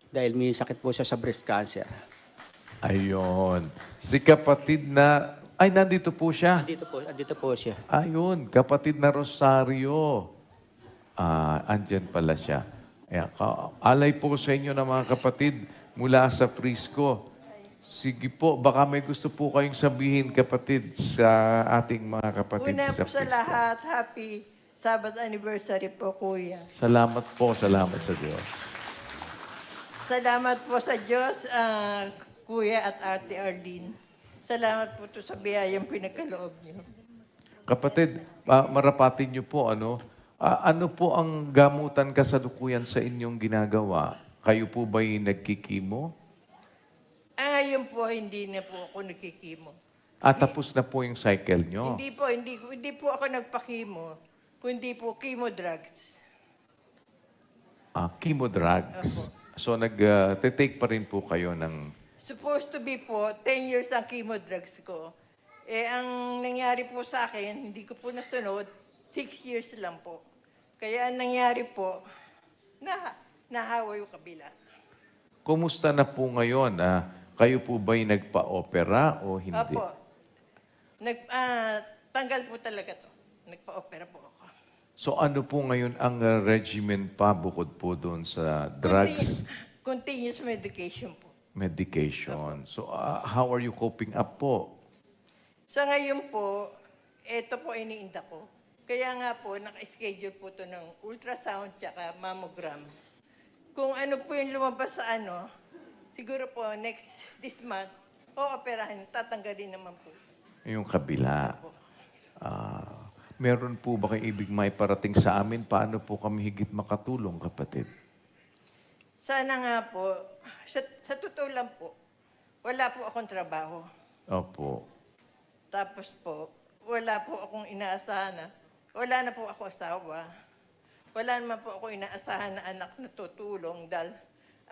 Dahil may sakit po siya sa breast cancer. Ayun. Si kapatid na... Ay, nandito po siya. Andito po siya. Ayun, kapatid na Rosario. Andyan pala siya. Ayan, alay po sa inyo ng mga kapatid mula sa Frisco. Sige po, baka may gusto po kayong sabihin, kapatid, sa ating mga kapatid Una sa po sa Frisco. lahat, happy Sabbath anniversary po, Kuya. Salamat po, salamat sa Diyos. Salamat po sa Diyos, Kuya at Ate Arlene. Salamat po to sa biyayang pinagkaloob niyo. Kapatid, marapatin niyo po, ano po ang gamutan kasalukuyan sa inyong ginagawa? Kayo po ba'y nagkikimo? Ngayon po, hindi na po ako nagkikimo. Tapos na po yung cycle nyo? Hindi po ako nagpakimo, kundi po chemo drugs. Chemo drugs. So, nag-take pa rin po kayo ng... Supposed to be po, 10 years ang chemo drugs ko. Ang nangyari po sa akin, hindi ko po nasunod, 6 years lang po. Kaya ang nangyari po, nahawa yung kabila. Kumusta na po ngayon? Kayo po ba'y nagpa-opera o hindi? Opo. Tanggal po talaga to. Nagpa-opera po ako. So ano po ngayon ang regimen pa bukod po doon sa drugs? Continuous medication po. Medication. So how are you coping up po? Sa ngayon po, ito po iniinda ko. Kaya nga po, naka-schedule po to ng ultrasound tsaka mammogram. Kung ano po yung lumabas sa siguro po this month, operahan, tatanggalin naman po. Yung kabila. Meron po ba kayo ibig may parating sa amin? Paano po kami higit makatulong, kapatid? Sana nga po, sa totoo lang po, wala po akong trabaho. Opo. Tapos po, wala po akong inaasahan wala na po ako asawa. Wala naman po ako inaasahan na anak na tutulong dahil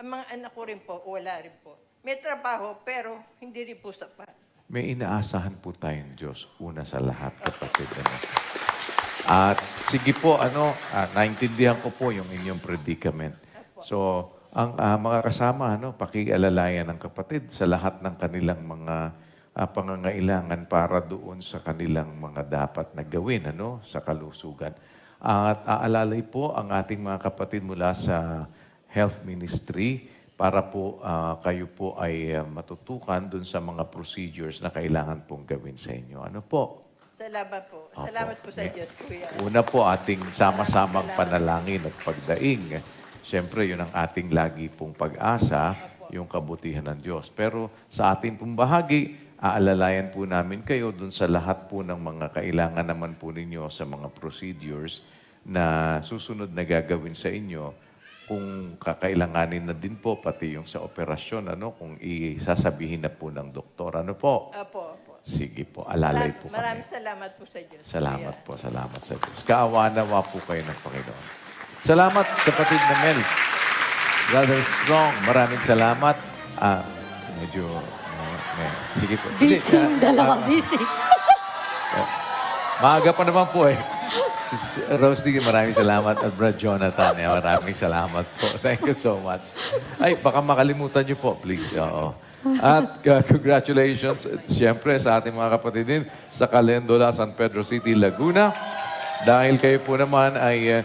ang mga anak ko rin po, wala rin po. May trabaho pero hindi rin po sapat. May inaasahan po tayong Diyos, una sa lahat, kapatid. At sige po, naintindihan ko po yung inyong predicament. So, ang mga kasama, pakialalayan ng kapatid sa lahat ng kanilang mga pangangailangan para doon sa kanilang mga dapat na gawin, sa kalusugan. At aalalay po ang ating mga kapatid mula sa Health Ministry para po kayo po ay matutukan doon sa mga procedures na kailangan pong gawin sa inyo. Ano po? Salamat po. Salamat po sa Diyos, Kuya. Una po, ating sama-samang panalangin at pagdaing. Siyempre, yun ang ating lagi pong pag-asa, yung kabutihan ng Diyos. Pero sa ating pong bahagi, aalalayan po namin kayo dun sa lahat po ng mga kailangan naman po ninyo sa mga procedures na susunod na gagawin sa inyo kung kakailanganin na din po, pati yung sa operasyon, kung isasabihin na po ng doktor. Ano po? Opo. Sige po, alalay po kami. Maraming salamat po sa Diyos. Salamat po, salamat sa Diyos. Kaawa-nawa po kayo ng Panginoon. Salamat, kapatid na Mel. Brother Strong, maraming salamat. Medyo, sige po. Busy yung dalawang busy. Maaga pa naman po eh. Rose, maraming salamat. At Brad Jonathan, maraming salamat po. Thank you so much. Ay, baka makalimutan niyo po, please. Oo. At congratulations, siyempre, sa ating mga kapatid din sa Calendola, San Pedro City, Laguna. Dahil kayo po naman ay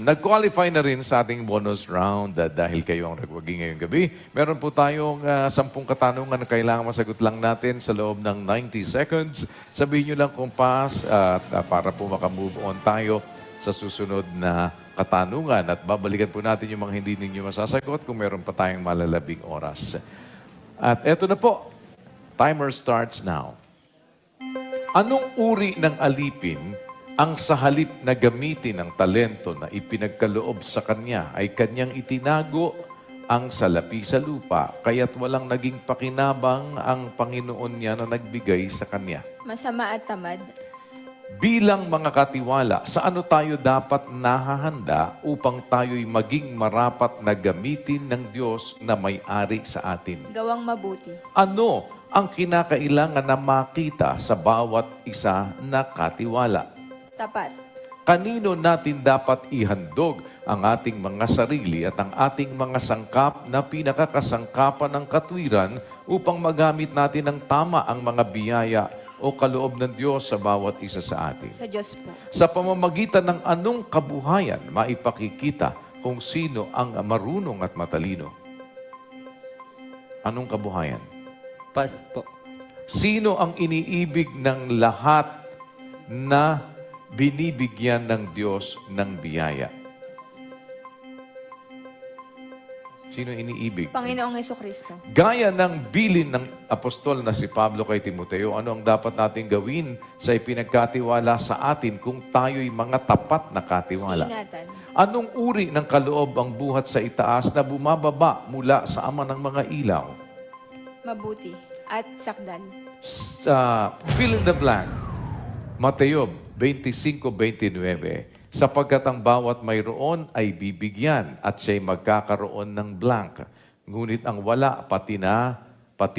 nag-qualify na rin sa ating bonus round dahil kayo ang nagwagi ngayong gabi. Meron po tayong 10 katanungan na kailangan masagot lang natin sa loob ng 90 seconds. Sabihin nyo lang kung pass at para po makamove on tayo sa susunod na katanungan. At babalikan po natin yung mga hindi ninyo masasagot kung meron pa tayong malalabing oras. At eto na po. Timer starts now. Anong uri ng alipin ang sa halip na gamitin ang talento na ipinagkaloob sa kanya ay kanyang itinago ang salapi sa lupa, kaya't walang naging pakinabang ang Panginoon niya na nagbigay sa kanya? Masama at tamad. Bilang mga katiwala, sa ano tayo dapat nahahanda upang tayo'y maging marapat na gamitin ng Diyos na may-ari sa atin? Gawang mabuti. Ano ang kinakailangan na makita sa bawat isa na katiwala? Tapat. Kanino natin dapat ihandog ang ating mga sarili at ang ating mga sangkap na pinakakasangkapan ng katwiran upang magamit natin ng tama ang mga biyaya o kaloob ng Diyos sa bawat isa sa atin? Sa Diyos po. Sa pamamagitan ng anong kabuhayan maipakikita kung sino ang marunong at matalino? Anong kabuhayan? Pass po. Sino ang iniibig ng lahat na binibigyan ng Diyos ng biyaya? Sino iniibig? Panginoong Jesucristo. Gaya ng bilin ng apostol na si Pablo kay Timoteo, ano ang dapat natin gawin sa ipinagkatiwala sa atin kung tayo'y mga tapat na katiwala? Ingatan. Anong uri ng kaloob ang buhat sa itaas na bumababa mula sa ama ng mga ilaw? Mabuti. At sakdan. Fill in the blank. Mateo 25:29, sapagkat ang bawat mayroon ay bibigyan at siya'y magkakaroon ng blank. Ngunit ang wala, pati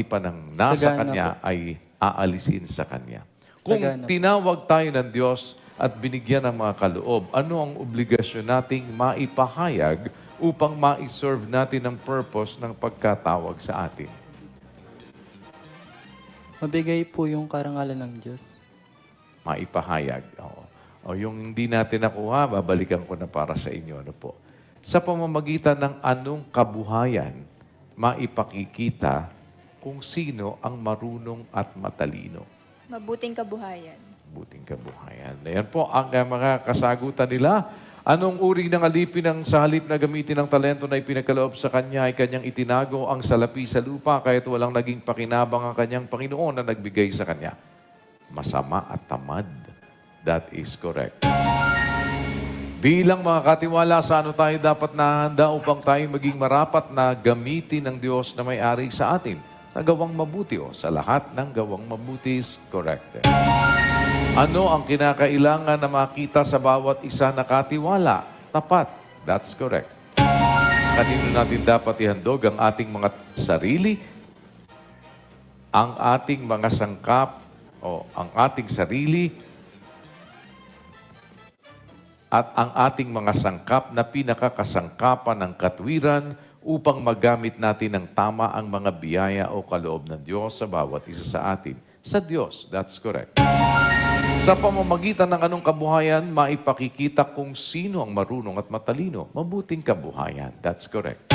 pa ng nasa Sagana kanya po. ay aalisin sa kanya. Kung Sagana po. tinawag tayo ng Diyos at binigyan ng mga kaloob, ano ang obligasyon nating maipahayag upang ma-serve natin ang purpose ng pagkatawag sa atin? Mabigay po yung karangalan ng Diyos. Maipahayag. O yung hindi natin nakuha, babalikan ko na para sa inyo. Ano po? Sa pamamagitan ng anong kabuhayan, maipakikita kung sino ang marunong at matalino. Mabuting kabuhayan. Mabuting kabuhayan. Ayan po ang mga kasagutan nila. Anong uri ng alipin ang sa halip na gamitin ng talento na ipinagkaloob sa kanya ay kanyang itinago ang salapi sa lupa kahit walang naging pakinabang ang kanyang Panginoon na nagbigay sa kanya? Masama at tamad. That is correct. Bilang mga katiwala, sa ano tayo dapat nahanda upang tayo maging marapat na gamitin ng Diyos na may-ari sa atin? Sa gawang mabuti o sa lahat ng gawang mabuti is correct. Ano ang kinakailangan na makita sa bawat isa na katiwala? Tapat. That's correct. Kanino natin dapat ihandog ang ating mga sarili, ang ating mga sangkap, o ang ating sarili at ang ating mga sangkap na pinakakasangkapan ng katwiran upang magamit natin ng tama ang mga biyaya o kaloob ng Diyos sa bawat isa sa atin. Sa Diyos, that's correct. Sa pamamagitan ng anong kabuhayan, maipakikita kung sino ang marunong at matalino. Mabuting kabuhayan, that's correct.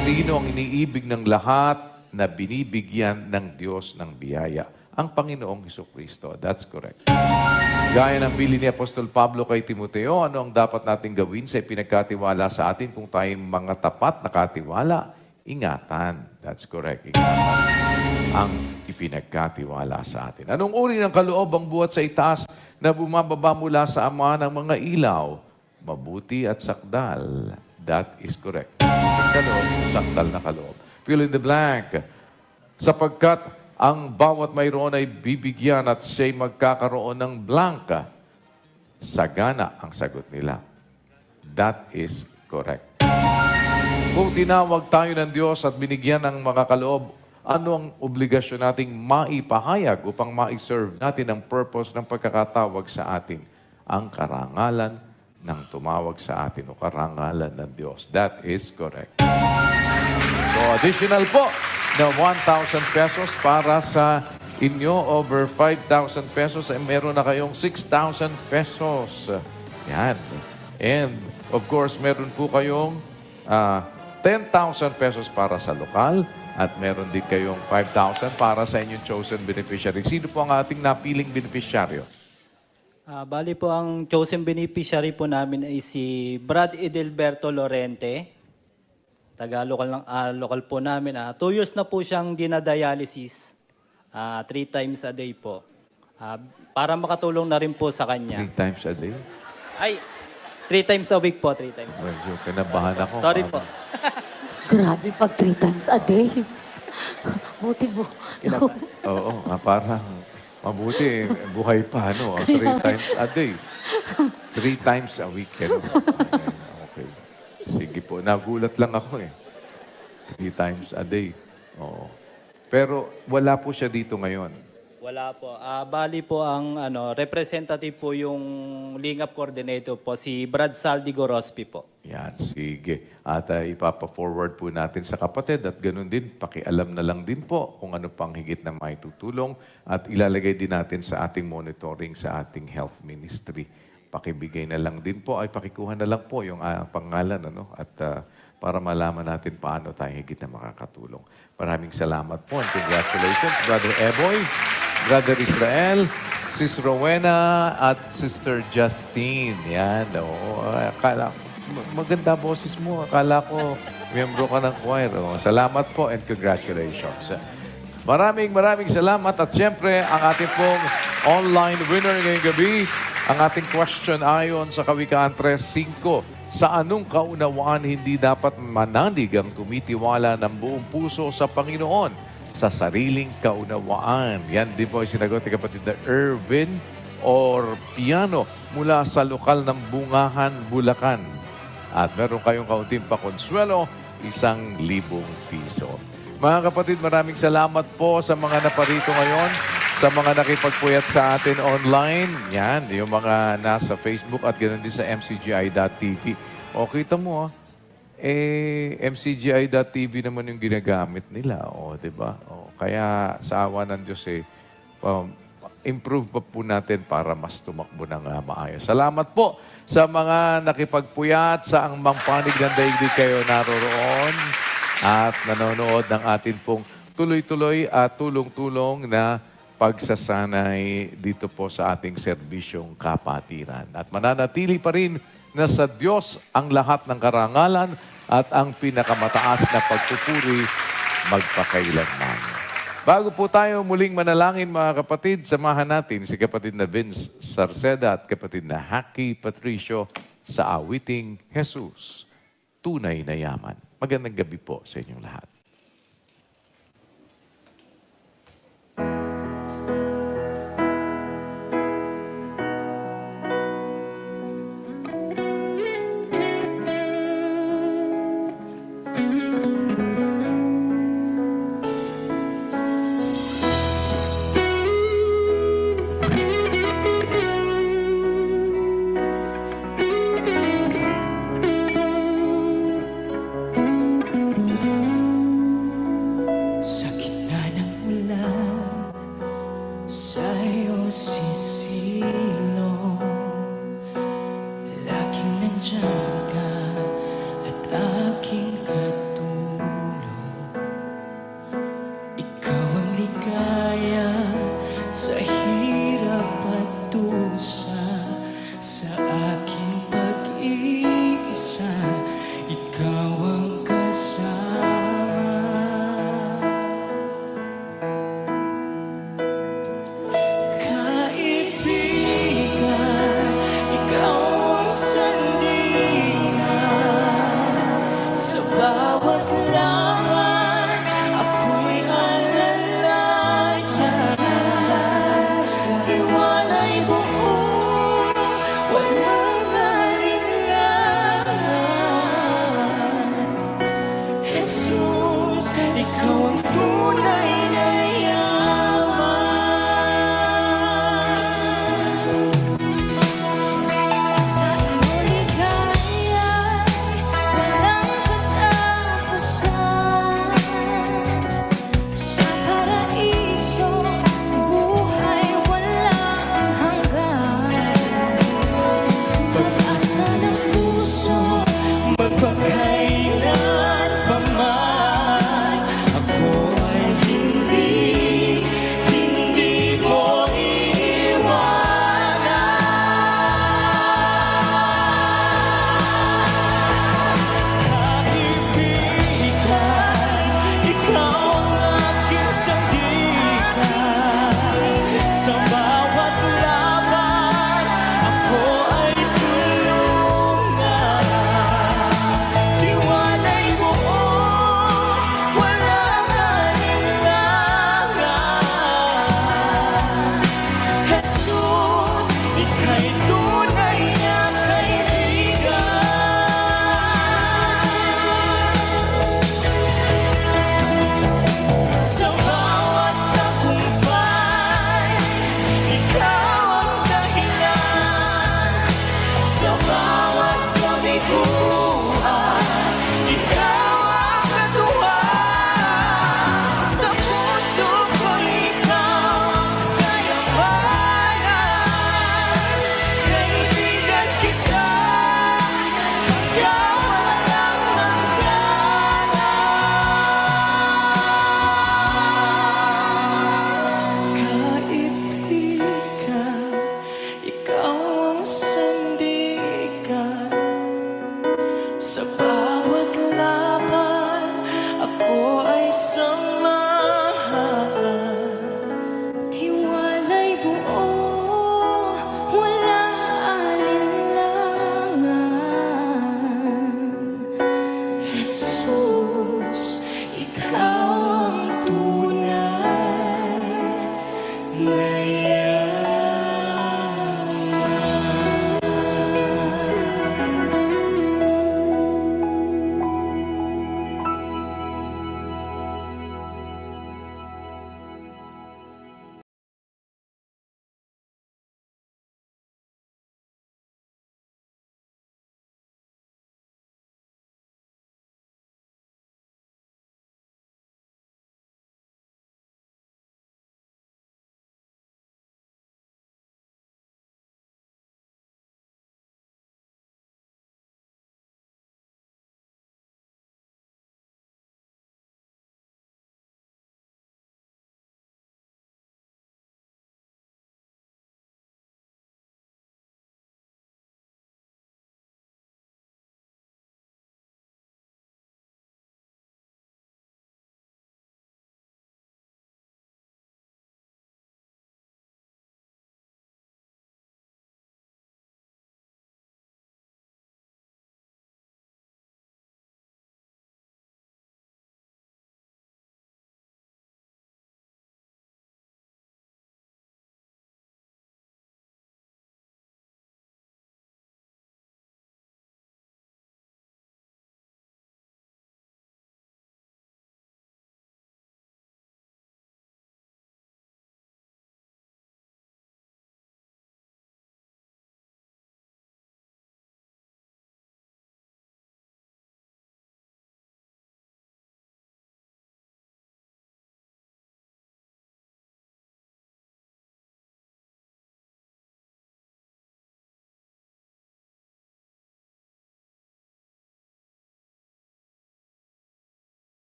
Sino ang iniibig ng lahat na binibigyan ng Diyos ng biyaya? Ang Panginoong Jesucristo. That's correct. Gaya ng bilin ni Apostol Pablo kay Timoteo, ano ang dapat natin gawin sa ipinagkatiwala sa atin kung tayo mga tapat na katiwala? Ingatan. That's correct. Ingatan ang ipinagkatiwala sa atin. Anong uri ng kaloob ang buhat sa itaas na bumababa mula sa ama ng mga ilaw? mabuti at sakdal. That is correct. Kaloob, sakdal na kaloob. Fill in the blank. Sapagkat ang bawat mayroon ay bibigyan at siya'y magkakaroon ng blank. Sagana ang sagot nila. That is correct. Kung tinawag tayo ng Diyos at binigyan ng makakaloob, ano ang obligasyon nating maipahayag upang ma-serve natin ang purpose ng pagkakatawag sa atin? Ang karangalan ng tumawag sa atin o karangalan ng Diyos. That is correct. So, additional po na 1,000 pesos para sa inyo. Over 5,000 pesos ay meron na kayong 6,000 pesos. Yan. And, of course, meron po kayong 10,000 pesos para sa lokal at meron din kayong 5,000 para sa inyong chosen beneficiary. Sino po ang ating napiling beneficiaryo? Bali po, ang chosen beneficiary po namin ay si Brad Edelberto Lorente. Local po namin. 2 years na po siyang dinadialysis. 3 times a day po. Para makatulong na rin po sa kanya. 3 times a day? Ay, 3 times a week po. 3 times a week. Medyo kinabahan ako. Sorry po. Grabe, pag 3 times a day. Buti mo. Oo, parang mabuti. Buhay pa, no? 3 times a day. 3 times a week. Okay. Sige po. Nagulat lang ako eh. 3 times a day. Oo. Pero wala po siya dito ngayon. Wala po. Bali po ang representative po yung link-up coordinator po, si Brad Saldi Gorospi po. Yan, sige. At ipapa-forward po natin sa kapatid at ganun din, pakialam na lang din po kung ano pang higit na maitutulong at ilalagay din natin sa ating monitoring sa ating health ministry. Pakibigay na lang din po, ay pakikuha na lang po yung pangalan, at para malaman natin paano tayo higit na makakatulong. Maraming salamat po and congratulations, Brother Eboy, Brother Israel, Sis Rowena, at Sister Justine. Yan, akala, maganda boses mo. Akala ko, miyembro ka ng choir. Salamat po and congratulations. Maraming salamat at siyempre, ang ating pong online winner ngayong gabi, ang ating question ayon sa Kawikaan 3:5. Sa anong kaunawaan hindi dapat mananig ang tumitiwala ng buong puso sa Panginoon? Sa sariling kaunawaan. Yan din po ay sinagot ni kapatid na Irvin or Piano mula sa lokal ng Bungahan, Bulacan. At meron kayong kaunting pakonsuelo, 1,000 piso. Mga kapatid, maraming salamat po sa mga naparito ngayon, sa mga nakipagpuyat sa atin online. Yan, yung mga nasa Facebook at ganoon din sa mcgi.tv. O, kita mo, mcgi.tv naman yung ginagamit nila. O, diba? O, kaya sa awa ng Diyos, improve pa po natin para mas tumakbo ng maayos. Salamat po sa mga nakipagpuyat, sa ang panig ng daigdig kayo naroroon at nanonood ng atin pong tuloy-tuloy at tulong-tulong na pagsasanay dito po sa ating serbisyong kapatiran. At mananatili pa rin na sa Diyos ang lahat ng karangalan at ang pinakamataas na pagpupuri magpakailanman. Bago po tayo muling manalangin, mga kapatid, samahan natin si kapatid na Vince Sarceda at kapatid na Haki Patricio sa awiting Jesus, Tunay na Yaman. Magandang gabi po sa inyong lahat. Ikaw ang sandigan. Amen.